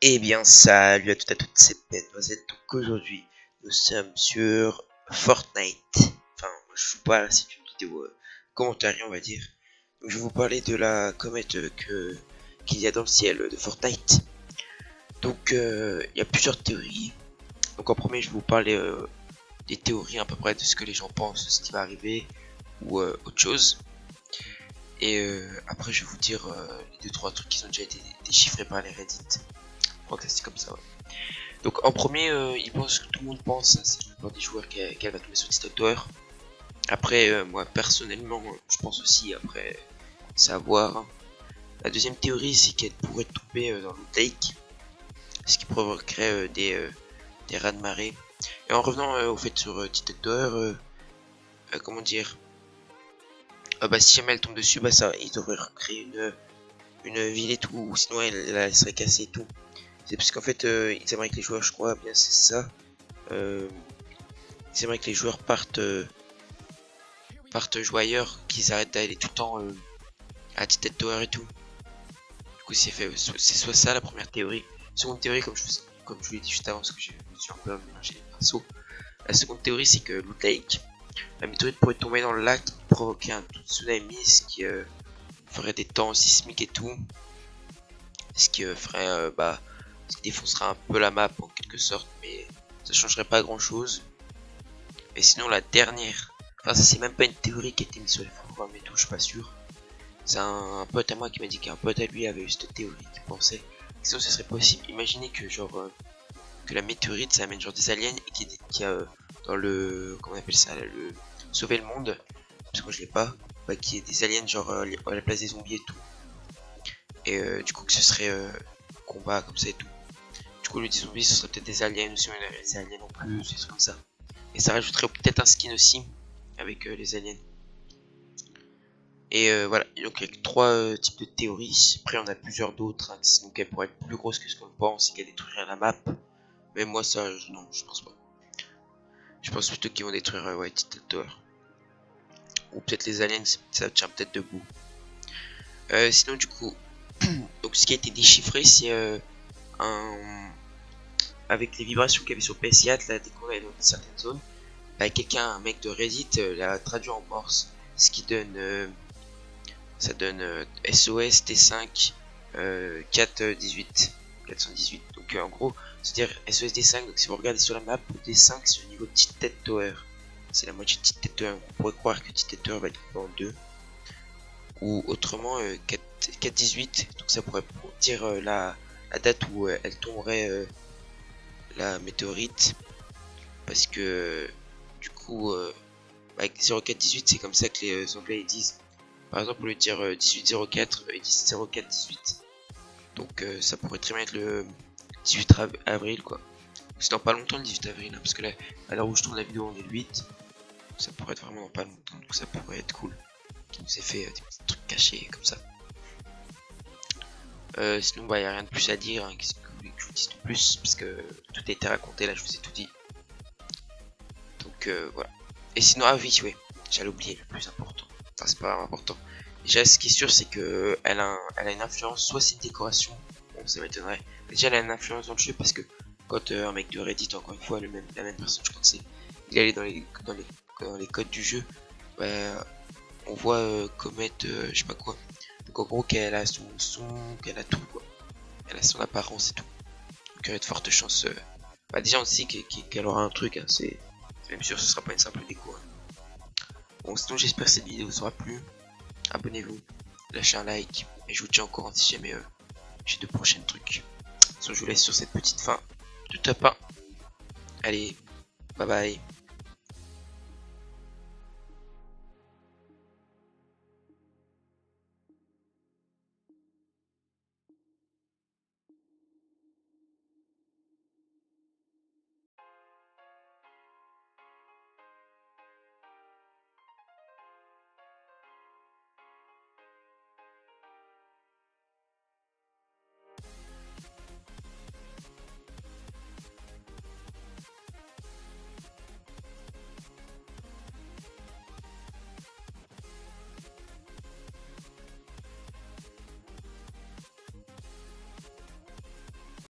Eh bien salut à toutes, c'est Mademoiselle. Donc aujourd'hui nous sommes sur Fortnite. Enfin je vous parle, c'est une vidéo commentaire on va dire. Donc je vais vous parler de la comète qu'il y a dans le ciel de Fortnite. Donc il y a plusieurs théories. Donc en premier je vais vous parler des théories à peu près de ce que les gens pensent, ce qui va arriver ou autre chose. Et après je vais vous dire les 2-3 trucs qui ont déjà été déchiffrés par les Reddit. C'est comme ça, ouais. Donc en premier, il pense que tout le monde pense, c'est la plupart des joueurs qu'elle va tomber sur Tite Tower. Après, moi personnellement, je pense aussi, après, c'est à voir. Hein. La deuxième théorie, c'est qu'elle pourrait tomber dans le lake, ce qui provoquerait des raz de marée. Et en revenant au fait sur Tite Tower, comment dire, bah si jamais elle tombe dessus, bah ça, ils devraient recréer une ville et tout, ou sinon elle serait cassée et tout. C'est parce qu'en fait, ils aimeraient que les joueurs, je crois, bien c'est ça. Ils aimeraient que les joueurs partent joueurs, qu'ils arrêtent d'aller tout le temps à Tite Tower et tout. Du coup, c'est soit ça la première théorie. Seconde théorie, comme je vous l'ai dit juste avant, parce que j'ai un peu mélangé les pinceaux. La seconde théorie, c'est que Loot Lake, la météorite pourrait tomber dans le lac, provoquer un tsunami, ce qui ferait des temps sismiques et tout. Ce qui ferait, ce qui défoncera un peu la map en quelque sorte, mais ça changerait pas grand chose. Et sinon la dernière, enfin ça c'est même pas une théorie qui a été mise sur les forums et tout, je suis pas sûr. C'est un pote à moi qui m'a dit qu'un pote à lui avait eu cette théorie, qui pensait que sinon ce serait possible. Imaginez que genre que la météorite ça amène genre des aliens et qui a dans le, comment on appelle ça, le sauver le monde, parce que moi je l'ai pas, bah, qui est des aliens genre à la place des zombies et tout. Et du coup que ce serait combat comme ça et tout. Du coup le des zombies ce serait peut-être des aliens ou sinon des aliens en plus, des trucs comme ça. Et ça rajouterait peut-être un skin aussi avec les aliens. Et voilà, donc avec trois types de théories. Après on a plusieurs d'autres, hein, donc elle pourrait être plus grosse que ce qu'on pense et qu'elle détruirait la map. Mais moi ça, non, je pense pas. Je pense plutôt qu'ils vont détruire Tite Tower. Ou peut-être les aliens, ça tient peut-être debout. Sinon du coup, donc ce qui a été déchiffré c'est avec les vibrations qu'il y avait sur PS4 là, dès qu'on est dans certaines zones. Un mec de Reddit l'a traduit en morse, ce qui donne ça donne SOS T5 418 418. Donc en gros, c'est-à-dire SOS D5, donc si vous regardez sur la map, D5 c'est au niveau de Tite Tower. C'est la moitié de Tite Tower. On pourrait croire que Tite Tower va être coupé en deux. Ou autrement 418, donc ça pourrait dire la date où elle tomberait la météorite. Parce que du coup avec 0418 c'est comme ça que les anglais ils disent. Par exemple au lieu de dire 1804 ils disent 0418. Donc ça pourrait très bien être le 18 avril quoi. C'est dans pas longtemps le 18 avril hein, parce que là à l'heure où je tourne la vidéo on est le 8. Ça pourrait être vraiment dans pas longtemps, donc ça pourrait être cool. Qui nous ait fait des petits trucs cachés comme ça. Sinon bah y a rien de plus à dire, hein. Qu'est-ce que vous voulez que je vous dise de plus, parce que tout a été raconté là, je vous ai tout dit. Donc voilà. Et sinon ah oui ouais, j'allais oublier le plus important. Enfin c'est pas vraiment important. Déjà ce qui est sûr c'est que elle a une influence, soit c'est une décoration, bon ça m'étonnerait. Déjà elle a une influence dans le jeu parce que quand un mec de Reddit, encore une fois la même personne je crois que c'est, il allait dans les codes du jeu, bah, on voit comète je sais pas quoi. Donc en gros qu'elle a son son, qu'elle a tout quoi. Elle a son apparence et tout. Donc il y a de fortes chances. Bah déjà on sait qu'elle aura un truc, hein, c'est même sûr ce sera pas une simple déco. Hein. Bon sinon j'espère que cette vidéo vous aura plu. Abonnez-vous, lâchez un like et je vous tiens au courant si jamais j'ai de prochains trucs. Sinon je vous laisse sur cette petite fin de top 1. Allez, bye bye.